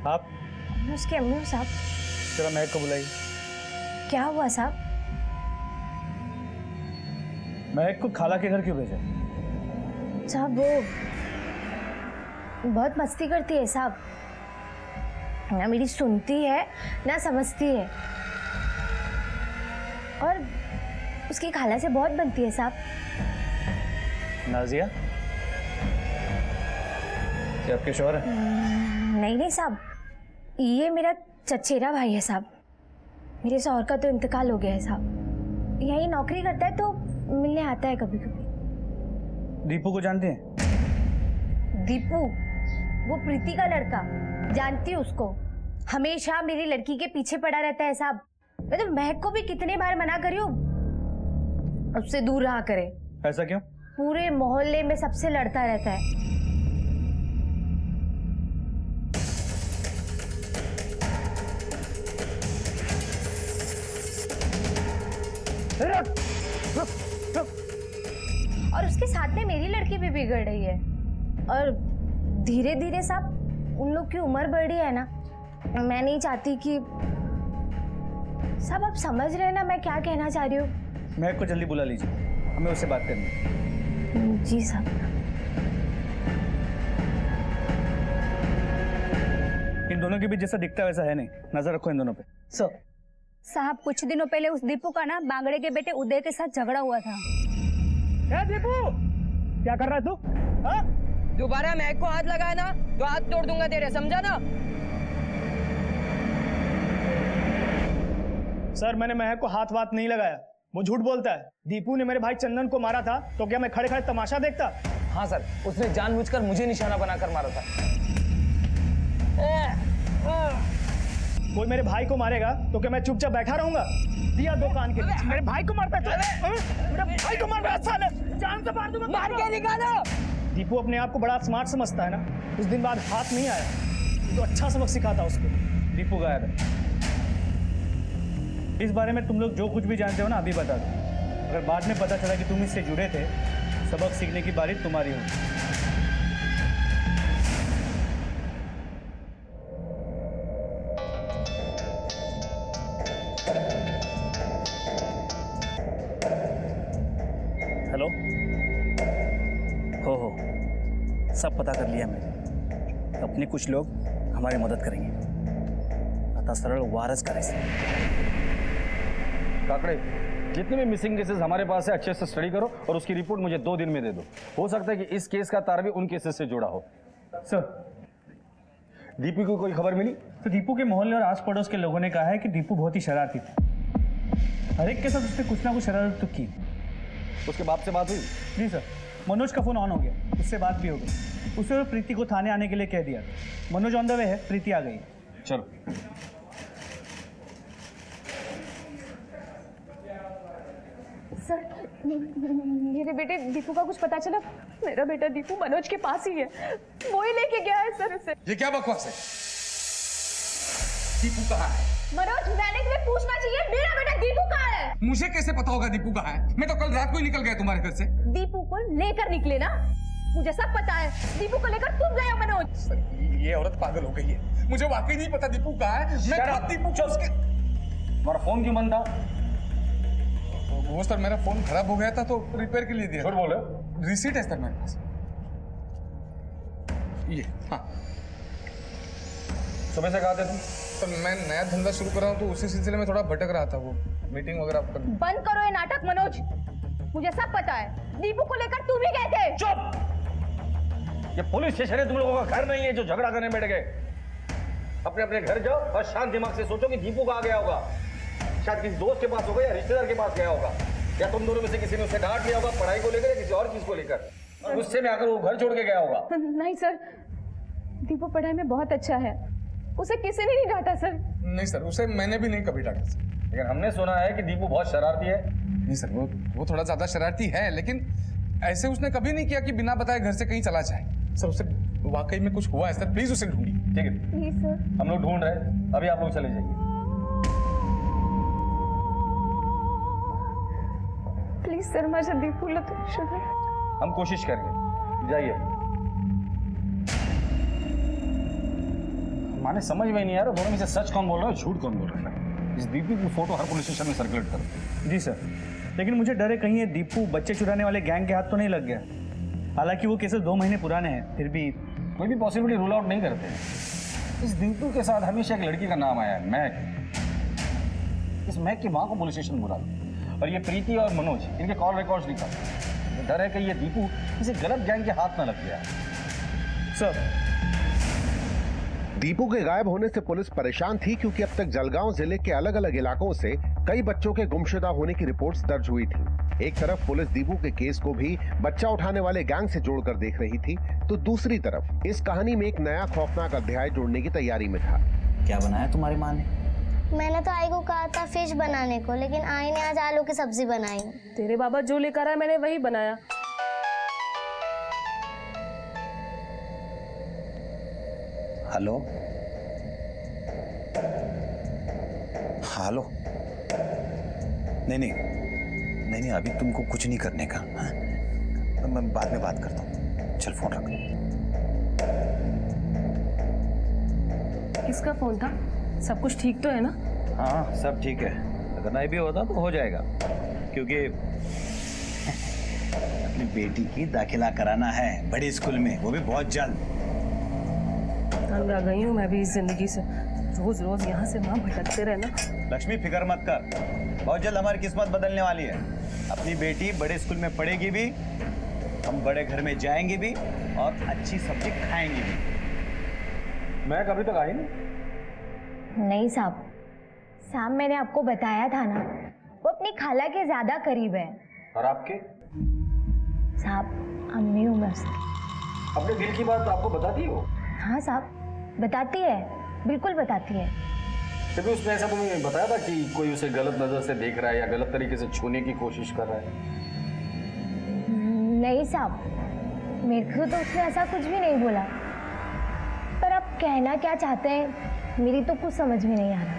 आप? मैं उसकी अम्मी हूँ साहब। जरा महक को बुलाइए। क्या हुआ साहब? महक को खाला के घर क्यों भेजा? साहब वो बहुत मस्ती करती है साहब, ना मेरी सुनती है ना समझती है, और उसकी खाला से बहुत बनती है साहब। नाजिया क्या आपके शौहर है? नहीं नहीं साहब, ये मेरा चचेरा भाई है साहब। मेरे शौहर का तो इंतकाल हो गया है साहब। यही नौकरी करता है तो मिलने आता है कभी कभी। दीपू को जानते हैं? दीपू? वो प्रीति का लड़का, जानती हूँ उसको। हमेशा मेरी लड़की के पीछे पड़ा रहता है साहब। मैं तो महक को भी कितने बार मना करी हूँ उससे दूर रहा करे। ऐसा क्यों? पूरे मोहल्ले में सबसे लड़ता रहता है। और उसके साथ में मेरी लड़की भी बिगड़ रही है, और धीरे धीरे साहब उन लोग की उम्र बढ़ रही है ना। मैं नहीं चाहती कि साहब, आप समझ रहे हैं ना मैं क्या कहना चाह रही हूँ। महक को जल्दी बुला लीजिए, हमें उससे बात करनी है। जी साहब। इन दोनों के बीच जैसा दिखता है वैसा है नहीं, नजर रखो इन दोनों पे। सर साहब कुछ दिनों पहले उस दीपू का ना बांगड़े के बेटे उदय के साथ झगड़ा हुआ था। क्या दीपू, क्या कर रहा है तू? हाँ? दोबारा महक को हाथ लगाया ना तो हाथ तोड़ दूंगा तेरे, समझा ना? सर मैंने महक को हाथ वाथ नहीं लगाया, वो झूठ बोलता है। दीपू ने मेरे भाई चंदन को मारा था तो क्या मैं खड़े खड़े तमाशा देखता? हाँ सर, उसने जानबूझकर मुझे निशाना बनाकर मारा था। कोई मेरे भाई को मारेगा तो क्या मैं चुपचाप बैठा रहूंगा? दिया दो कान के नीचे। मेरे भाई को मारता है, मेरे भाई को मार रहा है साले, जान से मार दूंगा। मार के निकालो। दीपू अपने आप को बड़ा स्मार्ट समझता है ना, उस दिन बाद हाथ नहीं आया तो अच्छा सबक सिखाता उसको। दीपू गायब है। इस बारे में तुम लोग जो कुछ भी जानते हो ना अभी बता दो। अगर बाद में पता चला कि तुम इससे जुड़े थे, सबक सीखने की बारी तुम्हारी होगी। हेलो, हो सब पता कर लिया मैंने। अपने कुछ लोग हमारी मदद करेंगे। अतः सरल वारस करे से काकड़े, जितने भी मिसिंग केसेस हमारे पास है अच्छे से स्टडी करो और उसकी रिपोर्ट मुझे 2 दिन में दे दो। हो सकता है कि इस केस का तार भी उन केसेस से जुड़ा हो। सर, दीपू को कोई खबर मिली? तो दीपू के मोहल्ले और आस पड़ोस के लोगों ने कहा है कि दीपू बहुत ही शरारती था। हर एक के साथ उसने कुछ ना कुछ शरारत तो की। उसके बाप से बात हुई? जी सर, मनोज का फोन ऑन हो गया, उससे बात भी हो गई। उसने प्रीति को थाने आने के लिए कह दिया। मनोज ऑन द वे है, प्रीति आ गई। चलो। सर मेरे बेटे दीपू का कुछ पता चला? मेरा बेटा दीपू मनोज के पास ही है, वो ही लेके गया है सर उसे। ये क्या बकवास है? दीपू कहाँ है? मनोज, मैंने तुम्हें पूछना चाहिए मेरा बेटा दीपू कहाँ है? मुझे कैसे पता होगा दीपू कहाँ है? मैं तो कल रात को ही निकल गया तुम्हारे घर से। दीपू को लेकर निकले ना, मुझे सब पता है। दीपू को लेकर तुम गए हो मनोज। ये औरत पागल हो गई है, मुझे वाकई नहीं पता दीपू कहाँ है। मैं खुद दीपू को उसके... तुम्हारा फोन क्यों बंद था? वो सर मेरा फोन खराब हो गया था तो रिपेयर के लिए दिया। झूठ बोले? रिसीट है सर मेरे पास, ये। हाँ सुबह से कहा थे तुम? तो मैं नया धंधा शुरू कर रहा हूँ तो उसी सिलसिले में थोड़ा भटक रहा था, वो मीटिंग वगैरह कर... बंद करो ये नाटक मनोज, मुझे सब पता है। दीपू को लेकर तुम ही गए थे। चुप! ये पुलिस स्टेशन है, तुम लोगों का घर नहीं है जो झगड़ा करने बैठ गए। अपने अपने घर जाओ और शांत दिमाग से सोचो कि दीपू कहाँ गया होगा। शायद किसी दोस्त के पास होगा या रिश्तेदार के पास गया होगा, या तुम दोनों में से किसी ने उसे डांट लिया होगा पढ़ाई को लेकर या किसी और चीज को लेकर, और गुस्से में आकर वो घर छोड़ के गया होगा। नहीं सर, दीपू पढ़ाई में बहुत अच्छा है, उसे किसी ने नहीं डांटा सर। नहीं सर, उसे मैंने भी नहीं कभी डांटा सर। लेकिन हमने सुना है कि दीपू बहुत शरारती है। नहीं सर, वो थोड़ा ज्यादा शरारती है, लेकिन ऐसे उसने कभी नहीं किया कि बिना बताए घर से कहीं चला जाए। सर उसे वाकई में कुछ हुआ है सर, प्लीज उसे ढूंढिए। ठीक है प्लीज सर। हम लोग ढूंढ रहे हैं, अभी आप लोग चले जाइए। प्लीज सर, माझा दीपूला तो शोधा। हम कोशिश करेंगे, जाइए। माने समझ में नहीं आ रहा दोनों में से सच कौन बोल रहा है झूठ कौन बोल रहा है। इस दीपू की फोटो हर पुलिस स्टेशन में सर्कुलेट करो। जी सर, लेकिन मुझे डर है कहीं ये दीपू बच्चे चुराने वाले गैंग के हाथ तो नहीं लग गया। हालांकि वो केसेस 2 महीने पुराने हैं, फिर भी कोई भी पॉसिबिलिटी रूल आउट नहीं करते। इस दीपू के साथ हमेशा एक लड़की का नाम आया है, मैक। इस मैक की माँ को पुलिस स्टेशन बुला लो और ये प्रीति और मनोज इनके कॉल रिकॉर्ड्स निकाल। डर है कि ये दीपू किसी गलत गैंग के हाथ न लग गया। सर, दीपू के गायब होने से पुलिस परेशान थी क्योंकि अब तक जलगांव जिले के अलग अलग इलाकों से कई बच्चों के गुमशुदा होने की रिपोर्ट्स दर्ज हुई थी। एक तरफ पुलिस दीपू के केस को भी बच्चा उठाने वाले गैंग से जोड़कर देख रही थी, तो दूसरी तरफ इस कहानी में एक नया खौफनाक अध्याय जोड़ने की तैयारी में था। क्या बनाया तुम्हारी माँ ने? मैंने तो आई को कहा था फिश बनाने को, लेकिन आई ने आज आलू की सब्जी बनाई। तेरे बाबा जो लेकर आया मैंने वही बनाया। हेलो हेलो, नहीं, अभी तुमको कुछ नहीं करने का। हाँ? मैं बाद में बात करता हूँ, चल फोन रख। किसका फोन था? सब कुछ ठीक तो है ना? हाँ सब ठीक है, अगर नहीं भी होता तो हो जाएगा, क्योंकि अपनी बेटी की दाखिला कराना है बड़े स्कूल में, वो भी बहुत जल्द। तंग आ गई हूँ मैं भी इस जिंदगी से, रोज रोज यहाँ से वहाँ भटकते रहना। लक्ष्मी फिक्र मत कर, बहुत जल्द हमारी किस्मत बदलने वाली है। अपनी बेटी बड़े स्कूल में पढ़ेगी भी, हम बड़े घर में जाएंगे भी और अच्छी सब्जी खाएंगे भी। मैं कभी तक आई नहीं। नहीं साहब, मैंने आपको बताया था ना, वो अपनी खाला के ज्यादा करीब है। और आपके? साहब, अम्मी हूँ मैं उसकी। अपने दिल की बात आपको बताती हो? हाँ साहब, बताती है, बिल्कुल बताती है। फिर भी उसने ऐसा तुम्हें बताया था कि कोई उसे गलत नजर से देख रहा है या गलत तरीके से छूने की कोशिश कर रहा है? नहीं साहब, मेरे को तो उसने ऐसा कुछ भी नहीं बोला। पर आप कहना क्या चाहते हैं, मेरी तो कुछ समझ में नहीं आ रहा।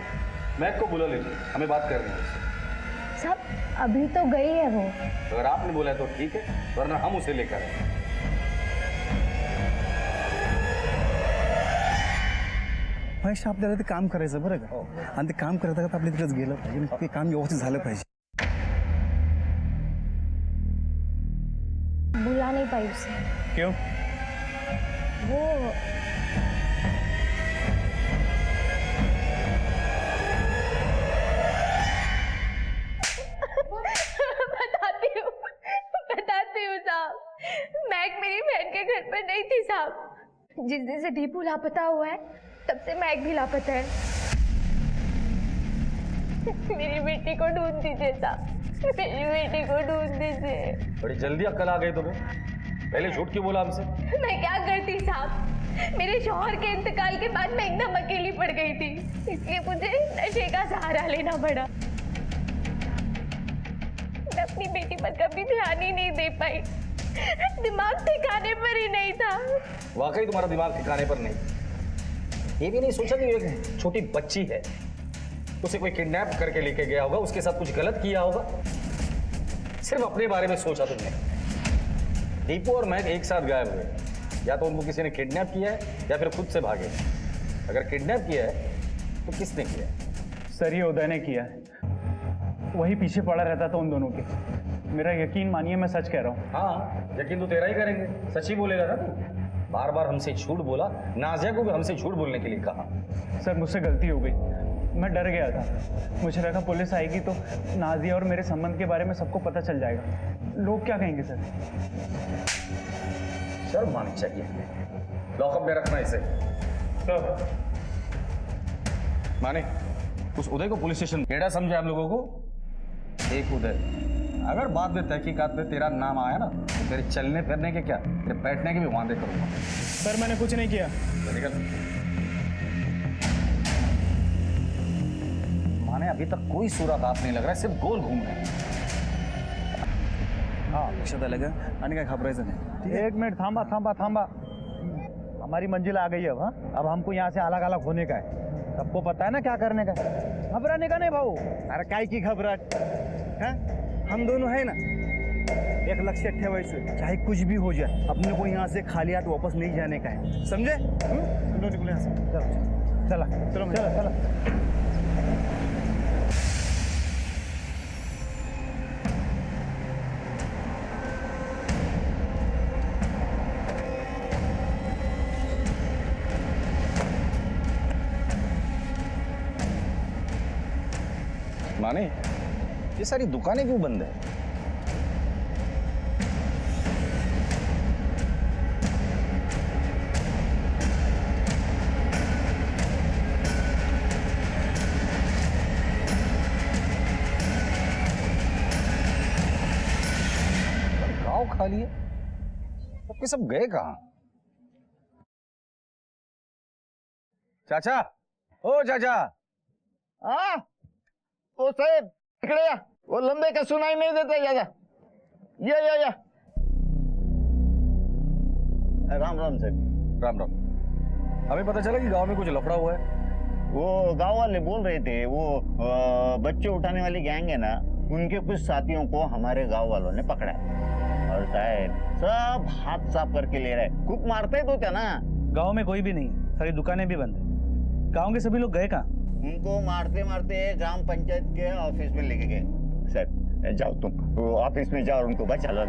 मैक को बुला लीजिए, हमें बात करनी है। साहब, अभी तो गई है वो। अगर आपने बोला है तो ठीक है, वरना हम उसे लेकर आए। महेश, आपल्याला ते काम करायचं बरं का, आणि ते काम करता करता आपल्या तिकडेच गेलं पाहिजे, ते काम व्यवस्थित झालं पाहिजे। बुला नहीं पाई उसे। क्यों? वो बताती हूँ साहब, मैक मेरी बहन के घर पर नहीं थी साहब। जिस दिन से दीपू लापता हुआ है तब से मैक भी लापता है। मेरी बेटी को ढूंढ दीजिए साहब, मेरी बेटी को ढूंढ दीजिए। बड़ी जल्दी अक्ल आ गई तुम्हें, पहले झूठ क्यों बोला हमसे? मैं क्या करती साहब, मेरे शौहर के इंतकाल के बाद मैं एकदम अकेली पड़ गई थी, इसलिए मुझे नशे का सहारा लेना पड़ा। मैं अपनी बेटी पर कभी ध्यान ही नहीं दे पाई, दिमाग ठिकाने पर ही नहीं था। वाकई तुम्हारा दिमाग ठिकाने पर नहीं। ये भी नहीं सोचा कि एक छोटी बच्ची है, उसे कोई किडनैप करके लेके गया होगा, उसके साथ कुछ गलत किया होगा। सिर्फ अपने बारे में सोचा तुमने। दीपू और मैं एक साथ गायब हुए, या तो उनको किसी ने किडनैप किया है या फिर खुद से भागे। अगर किडनैप किया है तो किसने किया है? सर, ये उदय ने किया है, वही पीछे पड़ा रहता था उन दोनों के। मेरा यकीन मानिए, मैं सच कह रहा हूँ। हाँ, यकीन तो तेरा ही करेंगे, सच ही बोलेगा ना तू। बार बार हमसे झूठ बोला, नाजिया को भी हमसे झूठ बोलने के लिए कहा। सर, मुझसे गलती हो गई, मैं डर गया था। मुझे लगा पुलिस आएगी तो नाजिया और मेरे संबंध के बारे में सबको पता चल जाएगा। लोग क्या कहेंगे सर? शर्म आनी चाहिए, लॉकअप में रखना इसे। सर, माने उस उदय को पुलिस स्टेशन केड़ा समझे हम लोगों को? एक उदय, अगर बाद में तहकीकात में तेरा नाम आया ना तो तेरे चलने फिरने के क्या, तेरे बैठने के भी वादे करूंगा। सर, मैंने कुछ नहीं किया। निकल। माने अभी तक कोई सूरत हाथ नहीं लग रहा है, सिर्फ गोल घूम रहे हैं। हाँ, लक्षात आलं का? आणि काय घाबरायचं नाही। एक मिनट, थांबा थांबा थांबा। हमारी मंजिल आ गई है। हाँ, अब हमको यहाँ से अलग अलग होने का है। सबको पता है ना क्या करने का। घबराने का नहीं भाऊ। अरे काय की घबराट है, हम दोनों है ना। एक लक्ष्य ठेवायचं, चाहे कुछ भी हो जाए, अपने को यहाँ से खाली हाथ वापस नहीं जाने का है, समझे? निकलो यहाँ से। चला चलो चला चला। माने ये सारी दुकानें क्यों बंद है? गांव खाली है, सबके सब गए कहां? चाचा, ओ चाचा। हाँ ओ साहेब इकडे या, वो लंबे का सुनाई नहीं देता ज्यादा। या राम राम साहब। राम राम। हमें पता चला कि गांव में कुछ लफड़ा हुआ है। वो गांव वाले बोल रहे थे वो बच्चे उठाने वाली गैंग है ना, उनके कुछ साथियों को हमारे गांव वालों ने पकड़ा है और साहब सब हाथ साफ करके ले रहे। खूब मारते तो क्या ना। गांव में कोई भी नहीं, सारी दुकानें भी बंद है। गांव के सभी लोग गए कहाँ? उनको मारते मारते ग्राम पंचायत के ऑफिस में लेके गए। सर जाओ तुम वो ऑफिस में जाओ और उनको बचा लो।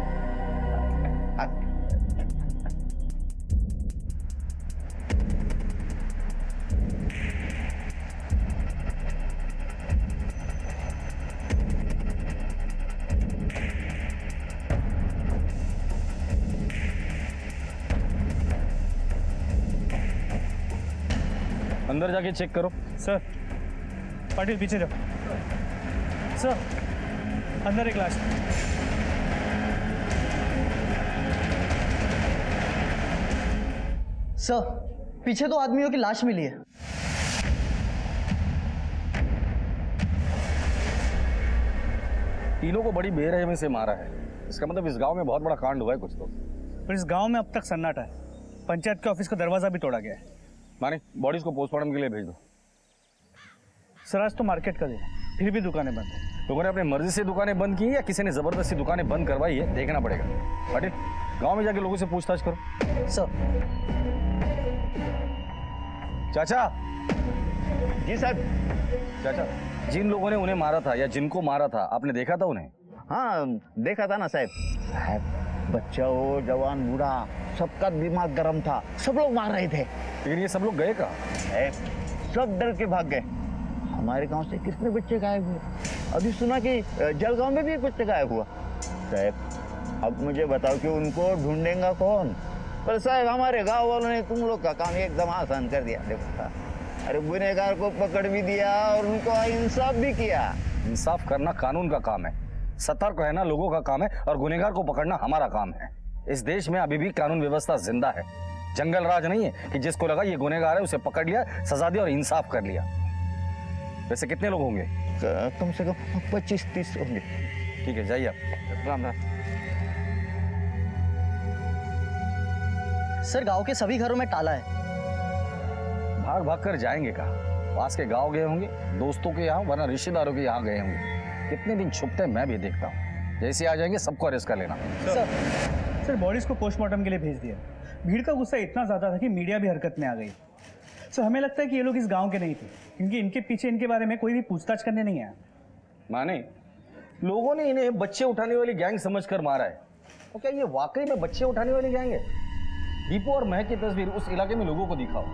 अंदर जाके चेक करो। सर पाटिल पीछे जाओ। सर अंदर एक लाश। सर पीछे 2 आदमियों की लाश मिली है। तीनों को बड़ी बेरहमी से मारा है। इसका मतलब इस गांव में बहुत बड़ा कांड हुआ है कुछ तो। पर इस गांव में अब तक सन्नाटा है। पंचायत के ऑफिस का दरवाजा भी तोड़ा गया है। माने बॉडीज को पोस्टमार्टम के लिए भेज दो। सर आज तो मार्केट का दिन है, फिर भी दुकानें बंद है। लोगों ने अपनी मर्जी से दुकानें बंद की या किसी ने जबरदस्ती दुकानें बंद करवाई है, देखना पड़ेगा। पाटिल गांव में जाके लोगों से पूछताछ करो। सर चाचा। जी साहब। चाचा जिन लोगों ने उन्हें मारा था या जिनको मारा था आपने देखा था उन्हें? हाँ देखा था ना साहब। बच्चा हो जवान बूढ़ा सबका दिमाग गर्म था, सब लोग मार रहे थे। लेकिन ये सब लोग गए कहाँ? सब डर के भाग गए। हमारे गांव से कितने बच्चे गायब हुए। अभी सुना कि जलगांव में भी एक बच्चा गायब हुआ। साहब अब मुझे बताओ कि उनको ढूंढेगा कौन? पर साहब हमारे गांव वालों ने तुम लोग का काम एकदम आसान कर दिया। देखो अरे गुनहगार को पकड़ भी दिया और उनको इंसाफ भी किया। इंसाफ करना कानून का काम है, सतर्क रहना लोगों का काम है और गुनहगार को पकड़ना हमारा काम है। इस देश में अभी भी कानून व्यवस्था जिंदा है। जंगल राज नहीं है कि जिसको लगा ये गुनहगार है उसे पकड़ लिया, सजा दिया और इंसाफ कर लिया। वैसे कितने लोग होंगे? कम से कम 25-30 होंगे। ठीक है जाइए आप। राम राम। सर गांव के सभी घरों में ताला है। भाग भाग कर जाएंगे कहाँ? पास के गांव गए होंगे, दोस्तों के यहाँ वरना रिश्तेदारों के यहाँ गए होंगे। कितने दिन छुपते हैं मैं भी देखता हूँ। जैसे आ जाएंगे सबको अरेस्ट कर लेना। सर बॉडीज को पोस्टमार्टम के लिए भेज दिया। भीड़ का गुस्सा इतना ज्यादा था कि मीडिया भी हरकत में आ गई। सर हमें लगता है कि ये लोग इस गांव के नहीं थे, क्योंकि इनके पीछे इनके बारे में कोई भी पूछताछ करने नहीं आया। माने लोगों ने इन्हें बच्चे उठाने वाली गैंग समझकर मारा है। तो क्या ये वाकई में बच्चे उठाने वाली गैंग है? दीपू और महक की तस्वीर उस इलाके में लोगों को दिखाओ।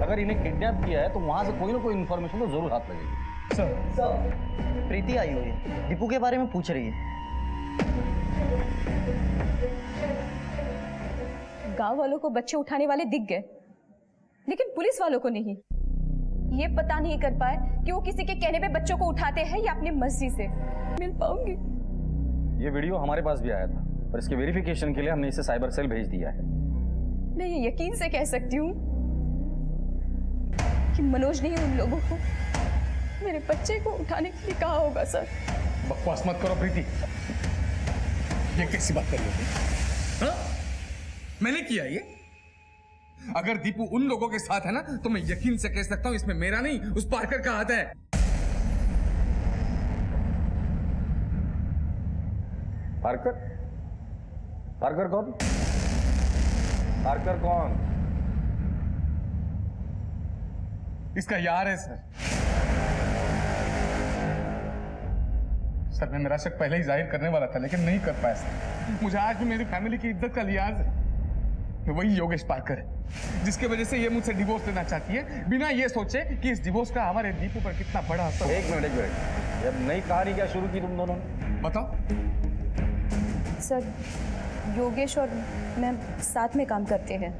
अगर इन्हें किडनैप किया है तो वहां से कोई ना कोई इन्फॉर्मेशन तो जरूर हाथ लगेगी। सर प्रीति आई हुई है, दीपू के बारे में पूछ रही है। गांव वालों को बच्चे उठाने वाले दिख गए, लेकिन पुलिस वालों को नहीं। ये पता नहीं कर पाए कि वो किसी के कहने पे बच्चों को उठाते हैं या अपनी मर्जी से। मिल पाऊंगी? ये वीडियो हमारे पास भी आया था, पर इसके वेरिफिकेशन के लिए हमने इसे साइबर सेल भेज दिया है। मैं ये यकीन से कह सकती हूँ कि मनोज ने उन लोगों को मेरे बच्चे को उठाने के लिए कहा होगा। सर बकवास मत करो प्रीति, ये कैसी बात कर रही हो? हाँ? मैंने किया ये? अगर दीपू उन लोगों के साथ है ना तो मैं यकीन से कह सकता हूं इसमें मेरा नहीं उस पार्कर का हाथ है। पार्कर? पार्कर कौन? पार्कर कौन? इसका यार है सर। सर मैं मेरा शक पहले ही जाहिर करने वाला था लेकिन नहीं कर पाया सर। मुझे आज भी मेरी फैमिली की इज्जत का लिहाज है। वही योगेश पारकर है जिसकी वजह से ये मुझसे डिवोर्स लेना चाहती है बिना ये सोचे कि इस डिवोर्स का हमारे दीपू पर कितना बड़ा असर। एक मिनट अब नई कहानी क्या शुरू की तुम दोनों ने? बताओ। सर योगेश और मैं साथ में काम करते हैं,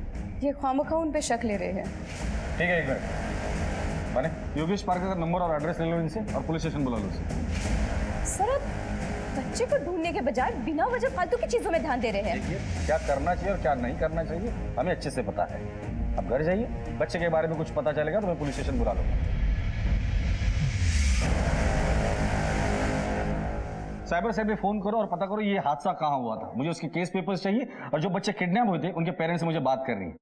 ये खामखा उन पे शक ले रहे हैं। ठीक है, एक मिनट माने योगेश पारकर का नंबर और एड्रेस ले लो इनसे और पुलिस स्टेशन बुला लो उसे। सर आप बच्चे को ढूंढने के बजाय बिना वजह फालतू की चीजों में ध्यान दे रहे हैं। देखिए क्या करना चाहिए और क्या नहीं करना चाहिए हमें अच्छे से पता है। अब घर जाइए, बच्चे के बारे में कुछ पता चलेगा तो मैं पुलिस स्टेशन बुला लूंगा। साइबर सेल पे फोन करो और पता करो ये हादसा कहाँ हुआ था। मुझे उसके केस पेपर्स चाहिए और जो बच्चे किडनैप हुए थे उनके पेरेंट्स से मुझे बात करनी है।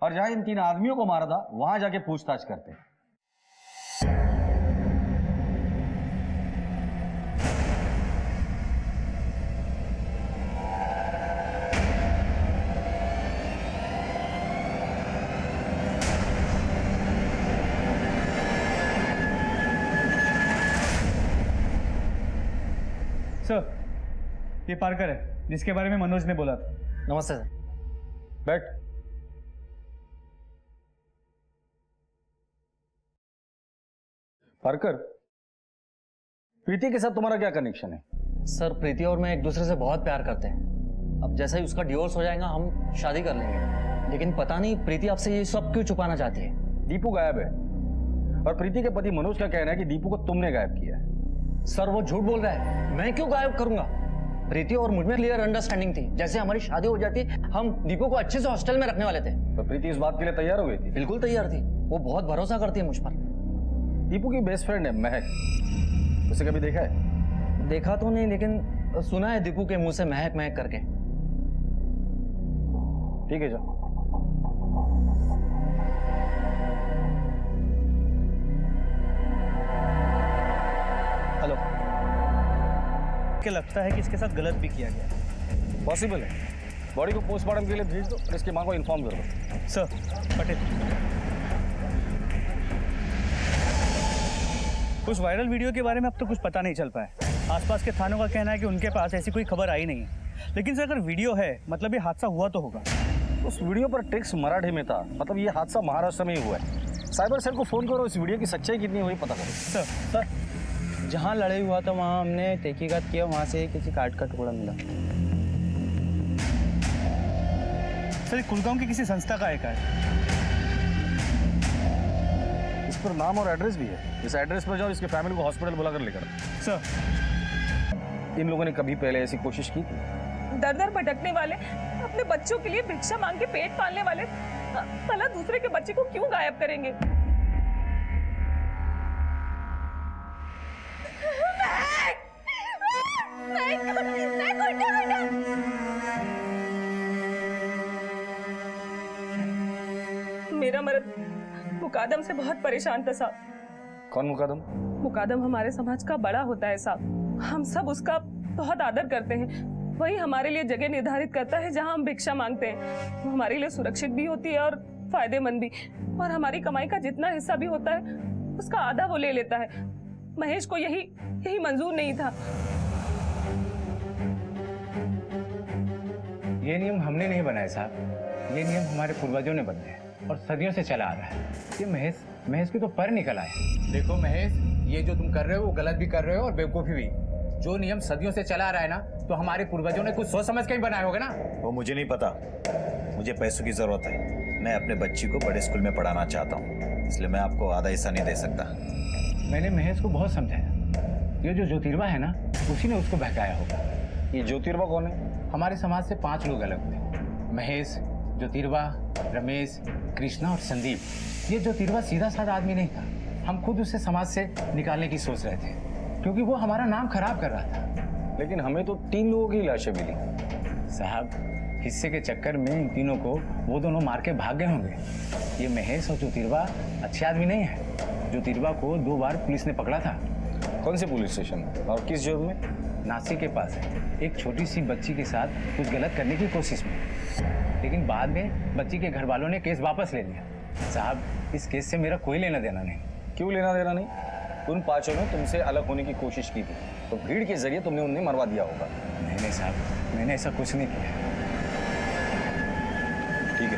और जहां इन 3 आदमियों को मारा था वहां जाके पूछताछ करते हैं। सर ये पारकर है जिसके बारे में मनोज ने बोला था। नमस्ते सर। बैठ। पारकर, प्रीति के साथ तुम्हारा क्या कनेक्शन है? सर प्रीति और मैं एक दूसरे से बहुत प्यार करते हैं। अब जैसा ही उसका डिवोर्स हो जाएगा हम शादी कर लेंगे, लेकिन पता नहीं प्रीति आपसे ये सब क्यों छुपाना चाहती है। दीपू गायब है और प्रीति के पति मनोज का कहना है कि दीपू को तुमने गायब किया है। सर वो झूठ बोल रहा है, मैं क्यों गायब करूंगा। प्रीति और मुझ में क्लियर अंडरस्टैंडिंग थी, जैसे हमारी शादी हो जाती हम दीपू को अच्छे से हॉस्टल में रखने वाले थे। तो प्रीति इस बात के लिए तैयार हो गई थी? बिल्कुल तैयार थी, वो बहुत भरोसा करती है मुझ पर। दीपू की बेस्ट फ्रेंड है महक, उसे कभी देखा है? देखा तो नहीं लेकिन सुना है दीपू के मुंह से महक महक करके। ठीक है जाओ। हेलो। क्या लगता है कि इसके साथ गलत भी किया गया? पॉसिबल है। बॉडी को पोस्टमार्टम के लिए भेज दो और इसकी मां को इन्फॉर्म कर दो। सर पटेल, उस वायरल वीडियो के बारे में अब तो कुछ पता नहीं चल पाया। आसपास के थानों का कहना है कि उनके पास ऐसी कोई खबर आई नहीं है। लेकिन सर अगर वीडियो है मतलब ये हादसा हुआ तो होगा। उस वीडियो पर टेक्स्ट मराठी में था, मतलब ये हादसा महाराष्ट्र में ही हुआ है। साइबर सेल को फोन करो, इस वीडियो की सच्चाई कितनी हुई पता करो। सर जहाँ लड़ाई हुआ था वहाँ हमने तहकीकात किया, वहाँ से किसी कार्ड का टुकड़ा मिला। सर कुलगांव की किसी संस्था का एक है। इस पर नाम और एड्रेस भी है। इस एड्रेस पर जाओ, इसके फैमिली को हॉस्पिटल बुलाकर लेकर। सर इन लोगों ने कभी पहले ऐसी कोशिश की थी? दर दर भटकने वाले, अपने बच्चों के लिए भिक्षा मांग के पेट पालने वाले भला दूसरे के बच्चे को क्यों गायब करेंगे? मेरा मर्द मुकादम से बहुत परेशान था साहब। कौन मुकादम? मुकादम हमारे समाज का बड़ा होता है साहब, हम सब उसका बहुत आदर करते हैं। वही हमारे लिए जगह निर्धारित करता है जहां हम भिक्षा मांगते हैं। वो हमारे लिए सुरक्षित भी होती है और फायदेमंद भी, और हमारी कमाई का जितना हिस्सा भी होता है उसका आधा वो ले लेता है। महेश को यही मंजूर नहीं था। ये नियम हमने नहीं बनाए साहब, ये नियम हमारे पूर्वजों ने बनाए और सदियों से चला आ रहा है। ये महेश की तो पर निकल आए। देखो महेश, ये जो तुम कर रहे हो वो गलत भी कर रहे हो और बेवकूफ़ी भी। जो नियम सदियों से चला आ रहा है ना, तो हमारे पूर्वजों ने कुछ सोच समझ के ही बनाए होगे ना। वो मुझे नहीं पता, मुझे पैसों की जरूरत है। मैं अपने बच्ची को बड़े स्कूल में पढ़ाना चाहता हूँ, इसलिए मैं आपको आधा हिस्सा नहीं दे सकता। मैंने महेश को बहुत समझाया। ये जो ज्योतिर्वा है ना, उसी ने उसको बहकाया होगा। ये ज्योतिर्वा कौन है? हमारे समाज से 5 लोग अलग थे, महेश, ज्योतिर्वा, रमेश, कृष्णा और संदीप। ये ज्योतिर्वा सीधा साधा आदमी नहीं था। हम खुद उसे समाज से निकालने की सोच रहे थे क्योंकि वो हमारा नाम खराब कर रहा था। लेकिन हमें तो 3 लोगों की लाशें मिली। साहब हिस्से के चक्कर में इन तीनों को वो दोनों मार के भाग गए होंगे। ये महेश और ज्योतिर्वा अच्छे आदमी नहीं है। ज्योतिर्वा को 2 बार पुलिस ने पकड़ा था। कौन से पुलिस स्टेशन और किस जेल में? नासिक के पास है, एक छोटी सी बच्ची के साथ कुछ गलत करने की कोशिश में, लेकिन बाद में बच्ची के घर वालों ने केस वापस ले लिया। साहब इस केस से मेरा कोई लेना देना नहीं। क्यों लेना देना नहीं? उन पांचों ने तुमसे अलग होने की कोशिश की थी, तो भीड़ के जरिए तुमने उन्हें मरवा दिया होगा। नहीं साहब, मैंने ऐसा कुछ नहीं किया। ठीक है,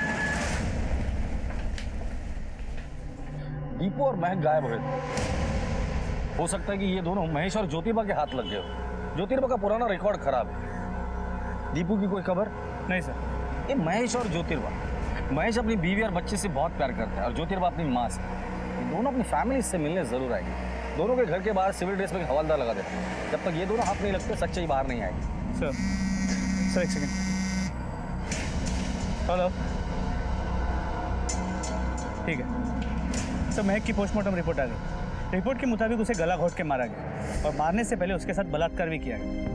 दीपू और महक गायब हुए थे। हो सकता है कि ये दोनों महेश और ज्योतिर्बा के हाथ लग गए हो। ज्योतिर्बा का पुराना रिकॉर्ड खराब है। दीपू की कोई खबर? नहीं सर। ये महेश और ज्योतिर्बा, महेश अपनी बीवी और बच्चे से बहुत प्यार करता है और ज्योतिर्बा अपनी माँ से। ये दोनों अपनी फैमिली से मिलने जरूर आएंगे। दोनों के घर के बाहर सिविल ड्रेस में हवलदार लगा देते हैं। जब तक ये दोनों हाथ नहीं लगते सच्चाई बाहर नहीं आएगी। सर एक सेकेंड। हेलो, ठीक है सर, महक की पोस्टमार्टम रिपोर्ट आ गई। रिपोर्ट के मुताबिक उसे गला घोट के मारा गया और मारने से पहले उसके साथ बलात्कार भी किया गया।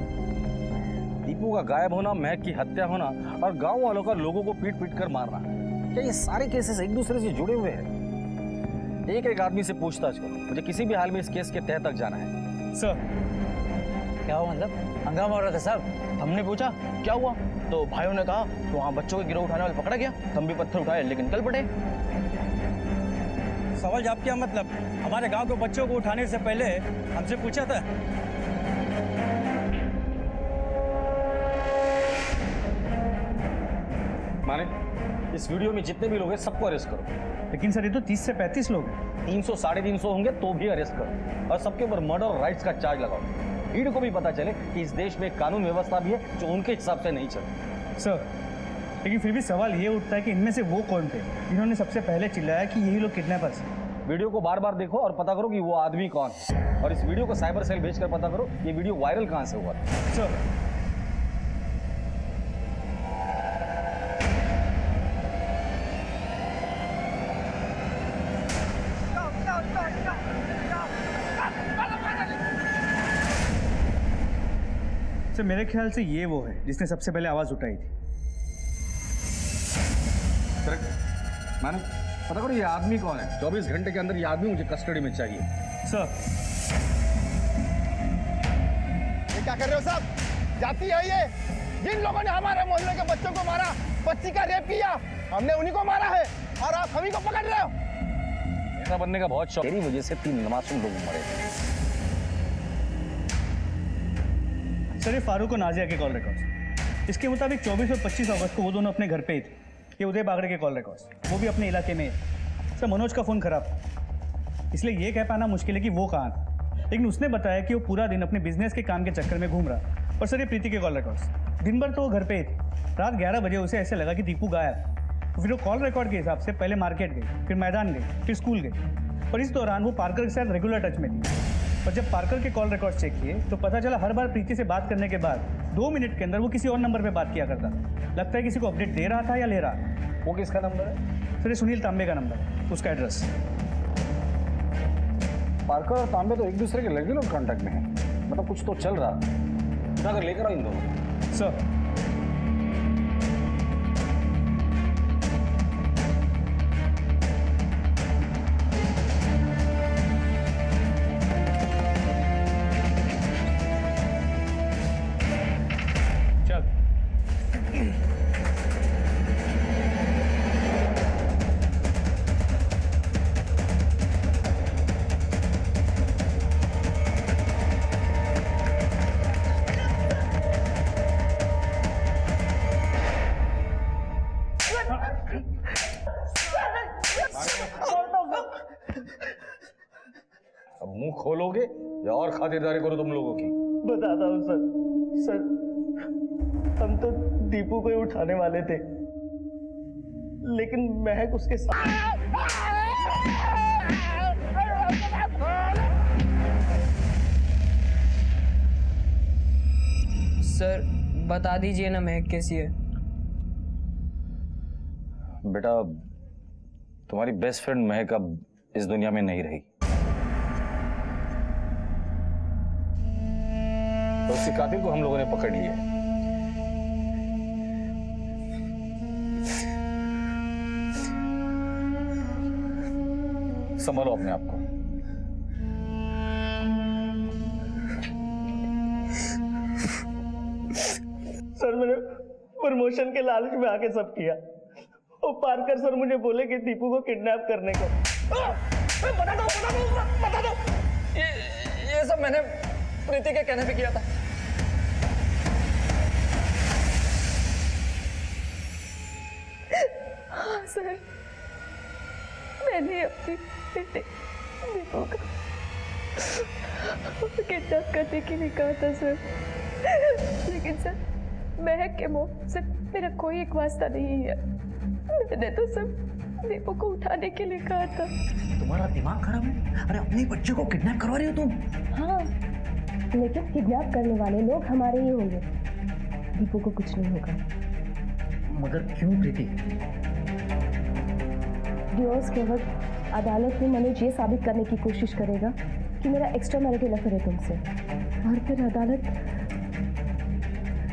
दीपू का गायब होना, महक की हत्या होना और गांव वालों का लोगों को पीट पीट कर मारना, क्या ये सारे केसेस एक दूसरे से जुड़े हुए हैं? एक एक आदमी से पूछताछ करो, मुझे किसी भी हाल में इस केस के तह तक जाना है। सर क्या हुआ मतलब? हंगामा हो रहा था साहब। हमने पूछा क्या हुआ, तो भाइयों ने कहा तो वहाँ बच्चों के गिरोह उठाने वाला पकड़ा गया। हम भी पत्थर उठाए लेकिन कल पड़े। सवाल जवाब क्या मतलब? हमारे गांव के बच्चों को उठाने से पहले हमसे पूछा था। माने इस वीडियो में जितने भी लोग हैं सबको अरेस्ट करो। लेकिन सर ये तो 30 से 35 लोग हैं। 300 350 होंगे तो भी अरेस्ट करो और सबके ऊपर मर्डर और राइट्स का चार्ज लगाओ। भीड़ को भी पता चले कि इस देश में एक कानून व्यवस्था भी है जो उनके हिसाब से नहीं चलती। सर लेकिन फिर भी सवाल ये उठता है कि इनमें से वो कौन थे जिन्होंने सबसे पहले चिल्लाया कि यही लोग किडनैपर्स हैं? वीडियो को बार बार देखो और पता करो कि वो आदमी कौन है, और इस वीडियो को साइबर सेल भेजकर पता करो ये वीडियो वायरल कहां से हुआ। सर सर मेरे ख्याल से ये वो है जिसने सबसे पहले आवाज उठाई थी। करेक्ट मैंने पता करो ये आदमी कौन है। 24 घंटे के अंदर ये आदमी मुझे कस्टडी में चाहिए। सर ये क्या कर रहे हो साहब? जाती है ये जिन लोगों ने हमारे मोहल्ले के बच्चों को मारा, बच्ची का रेप किया, हमने उन्हीं को मारा है और आप सभी को पकड़ रहे हो। नेता बनने का बहुत शौक, तेरी वजह से 3 मासूम लोग मरे। सर ये फारूक और नाजिया के कॉल रिकॉर्ड्स। इसके मुताबिक 24 और 25 अगस्त को वो दोनों अपने घर पे ही थे। ये उदय बागड़े के कॉल रिकॉर्ड्स, वो भी अपने इलाके में। सर मनोज का फ़ोन खराब था, इसलिए ये कह पाना मुश्किल है कि वो कहाँ था, लेकिन उसने बताया कि वो पूरा दिन अपने बिजनेस के काम के चक्कर में घूम रहा। और सर ये प्रीति के कॉल रिकॉर्ड्स, दिन भर तो वो घर पे ही थे। रात 11 बजे उसे ऐसे लगा कि दीपू गायब। तो फिर वो कॉल रिकॉर्ड के हिसाब से पहले मार्केट गई, फिर मैदान गई, फिर स्कूल गई, और इस दौरान वो पार्कर के साथ रेगुलर टच में थी। और जब पार्कर के कॉल रिकॉर्ड चेक किए तो पता चला हर बार प्रीति से बात करने के बाद 2 मिनट के अंदर वो किसी और नंबर पे बात किया करता। लगता है किसी को अपडेट दे रहा था या ले रहा। वो किसका नंबर है? सर ये सुनील तांबे का नंबर है, उसका एड्रेस। पार्कर और तांबे तो एक दूसरे के रेगुलर कांटेक्ट में है, मतलब कुछ तो चल रहा। जाकर लेकर आओ इन दोनों। सर चल अब मुंह खोलोगे या और खातिरदारी करो तुम लोगों की? बताता हूँ सर। सर हम तो दीपू को ही उठाने वाले थे, लेकिन महक उसके साथ। सर बता दीजिए ना महक कैसी है? बेटा तुम्हारी बेस्ट फ्रेंड महक अब इस दुनिया में नहीं रही, तो उसी कातिल को हम लोगों ने पकड़ लिया। संभालो अपने आप को। सर मैंने प्रमोशन के लालच में आके सब किया। वो पार्कर सर मुझे बोले कि दीपू को किडनैप करने को। बता दो। ये सब मैंने प्रीति के कहने पे किया था। हाँ सर, मैंने अपनी बेटे दीपू का किडनैप करने के लिए कहा था सर, लेकिन सर महक के मुंह से मेरा कोई एक वास्ता नहीं है। मैंने तो सर दीपू को उठाने के लिए कहा था। तुम्हारा दिमाग खराब है? अरे अपने बच्चे को किडनैप करवा रही हो तुम? हाँ, लेकिन किडनैप करने वाले लोग हमारे ही होंगे। दीपू को कुछ नहीं होगा। मगर क्यों प्रीति? डिवोर्स के वक्त अदालत में मनोज ये साबित करने की कोशिश करेगा कि मेरा एक्स्ट्रा मैरिटल अफेयर है तुमसे, और फिर अदालत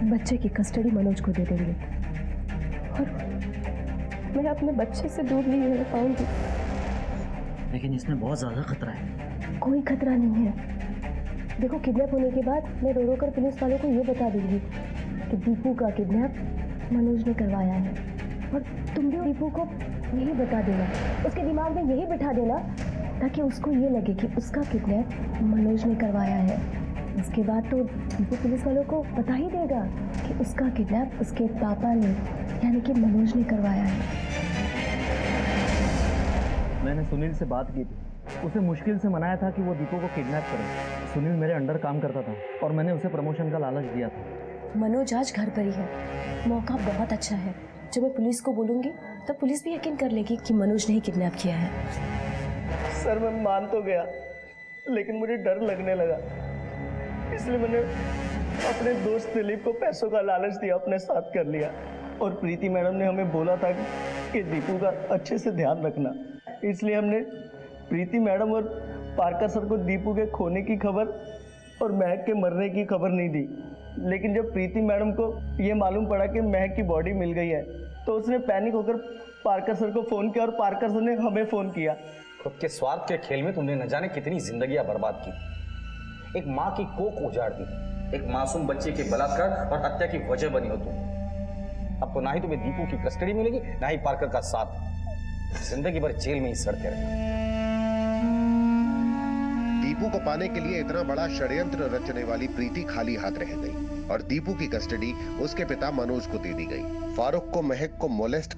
बच्चे की कस्टडी मनोज को दे देंगे और मैं अपने बच्चे से दूर नहीं रह पाऊंगी। लेकिन इसमें बहुत ज्यादा खतरा है। कोई खतरा नहीं है। देखो, किडनैप होने के बाद मैं रो रो कर पुलिस वालों को ये बता दूंगी कि दीपू का किडनैप मनोज ने करवाया है, और तुम भी दीपू को यही बता देना, उसके दिमाग में यही बिठा देना, ताकि उसको ये लगे कि उसका किडनैप मनोज ने करवाया है। इसके बाद तो दीपू पुलिस वालों को बता ही देगा कि उसका किडनैप उसके पापा ने, यानी कि मनोज ने करवाया है। मैंने सुनील से बात की थी, उसे मुश्किल से मनाया था कि वो दीपू को किडनैप करे। सुनील मेरे अंडर काम करता था और मैंने उसे प्रमोशन का लालच दिया था। मनोज आज घर पर ही है, मौका बहुत अच्छा है। जब मैं पुलिस को बोलूंगी तो पुलिस भी यकीन कर लेगी कि मनोज ने ही किडनैप किया है। सर मैं मान तो गया, लेकिन मुझे डर लगने लगा, इसलिए मैंने अपने दोस्त दिलीप को पैसों का लालच दिया, अपने साथ कर लिया। और प्रीति मैडम ने हमें बोला था कि दीपू का अच्छे से ध्यान रखना, इसलिए हमने प्रीति मैडम और पारकर सर को दीपू के खोने की खबर और महक के मरने की खबर नहीं दी। लेकिन जब प्रीति मैडम को ये मालूम पड़ा कि महक की बॉडी मिल गई है, तो उसने पैनिक होकर पारकर सर को फ़ोन किया और पारकर सर ने हमें फ़ोन किया। खुद के स्वार्थ के खेल में तुमने न जाने कितनी जिंदगियां बर्बाद की। एक माँ की कोख उजाड़ दी, एक मासूम बच्चे के बलात्कार और हत्या की वजह बनी हो तुम। अब तो ना ही तुम्हें दीपू की कस्टडी मिलेगी, ना ही पारकर का साथ। जिंदगी भर जेल में ही सड़ते रहे। दीपू को पाने के लिए इतना बड़ा षड्यंत्र रचने वाली प्रीति खाली हाथ रह गई और दीपू की कस्टडी उसके पिता मनोज को दे दी गई। फारूक को महक को मोलेस्ट